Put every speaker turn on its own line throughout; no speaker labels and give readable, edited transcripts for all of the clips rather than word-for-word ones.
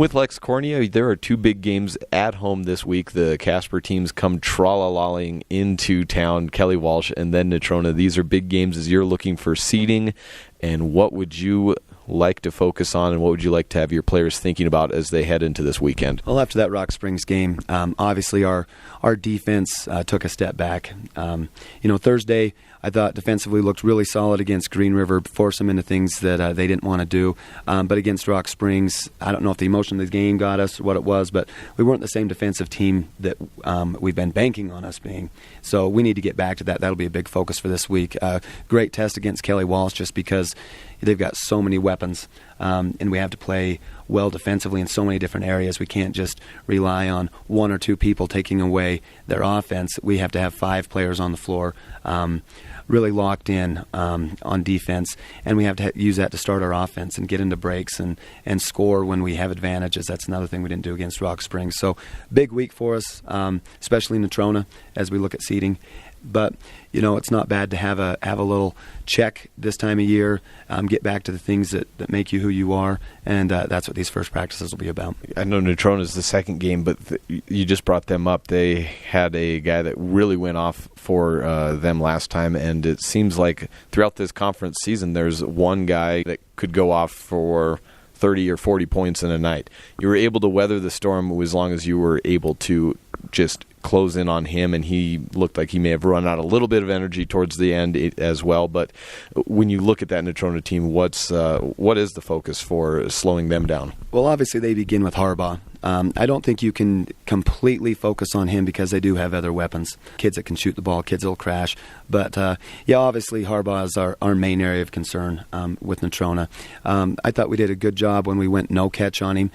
With Lex Cornia, there are two big games at home this week. The Casper teams come tra-la-lalling into town, Kelly Walsh and then Natrona. These are big games as you're looking for seeding. And what would you like to focus on, and what would you like to have your players thinking about as they head into this weekend?
Well, after that Rock Springs game, obviously our defense took a step back. Thursday, I thought defensively looked really solid against Green River, forced them into things that they didn't want to do. But against Rock Springs, I don't know if the emotion of the game got us or what it was, but we weren't the same defensive team that we've been banking on us being. So we need to get back to that. That'll be a big focus for this week. Great test against Kelly Walsh just because they've got so many weapons, and we have to play well defensively in so many different areas. We can't just rely on one or two people taking away their offense. We have to have 5 players on the floor really locked in on defense, and we have to use that to start our offense and get into breaks and score when we have advantages. That's another thing we didn't do against Rock Springs. So big week for us, especially in Natrona as we look at seeding. But it's not bad to have a little check this time of year, get back to the things that make you who you are, and that's what these first practices will be about.
I know Natrona is the second game, but you just brought them up. They had a guy that really went off for them last time, and it seems like throughout this conference season there's one guy that could go off for 30 or 40 points in a night. You were able to weather the storm as long as you were able to just close in on him, and he looked like he may have run out a little bit of energy towards the end as well. But when you look at that Natrona team, what is the focus for slowing them down?
Well, obviously they begin with Harbaugh. I don't think you can completely focus on him because they do have other weapons, kids that can shoot the ball, kids that will crash. But, obviously Harbaugh is our main area of concern with Natrona. I thought we did a good job when we went no catch on him.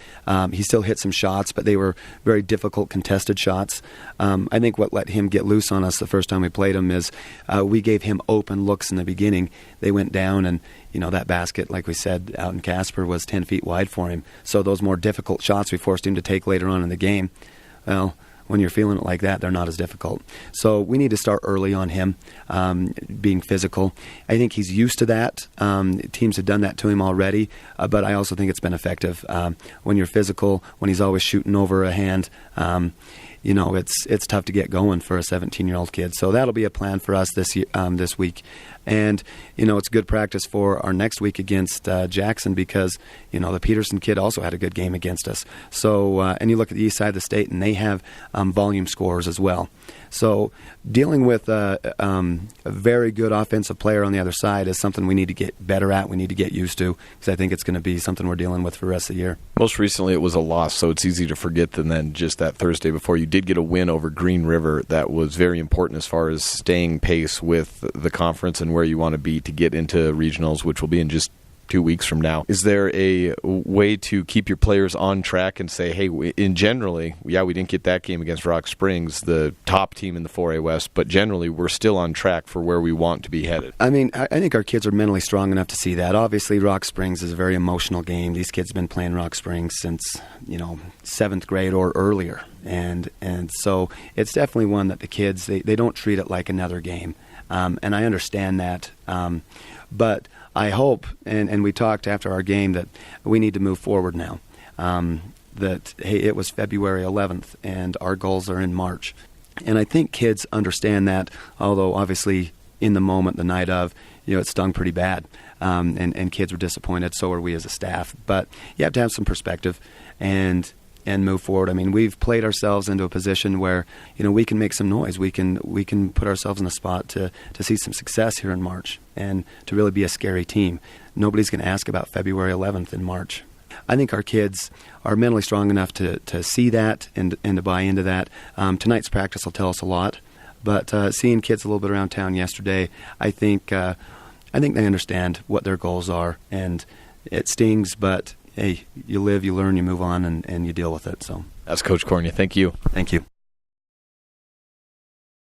He still hit some shots, but they were very difficult contested shots. I think what let him get loose on us the first time we played him is we gave him open looks in the beginning. They went down, and that basket, like we said, out in Casper was 10 feet wide for him. So those more difficult shots we forced him to take later on in the game, well, when you're feeling it like that, they're not as difficult. So we need to start early on him, being physical. I think he's used to that. Teams have done that to him already, but I also think it's been effective. When you're physical, when he's always shooting over a hand, it's tough to get going for a 17-year-old kid. So that'll be a plan for us this week. And, it's good practice for our next week against Jackson because, the Peterson kid also had a good game against us. So, and you look at the east side of the state, and they have volume scores as well. So dealing with a very good offensive player on the other side is something we need to get better at, we need to get used to, because I think it's going to be something we're dealing with for the rest of the year.
Most recently it was a loss, so it's easy to forget than then just that Thursday before. You did get a win over Green River that was very important as far as staying pace with the conference and where you want to be to get into regionals, which will be in just 2 weeks from now. Is there a way to keep your players on track and say, hey, we didn't get that game against Rock Springs, the top team in the 4A West, but generally we're still on track for where we want to be headed?
I think our kids are mentally strong enough to see that. Obviously, Rock Springs is a very emotional game. These kids have been playing Rock Springs since, 7th grade or earlier. And so it's definitely one that the kids, they don't treat it like another game. And I understand that. But I hope, and we talked after our game, that we need to move forward now. That, hey, it was February 11th, and our goals are in March. And I think kids understand that, although obviously in the moment, the night of, it stung pretty bad. And kids were disappointed, so were we as a staff. But you have to have some perspective and move forward. We've played ourselves into a position where, we can make some noise. We can put ourselves in a spot to see some success here in March and to really be a scary team. Nobody's going to ask about February 11th in March. I think our kids are mentally strong enough to see that and to buy into that. Tonight's practice will tell us a lot, but seeing kids a little bit around town yesterday, I think they understand what their goals are, and it stings, but hey, you live, you learn, you move on, and you deal with it. So
that's Coach Cornia. Thank you.
Thank you.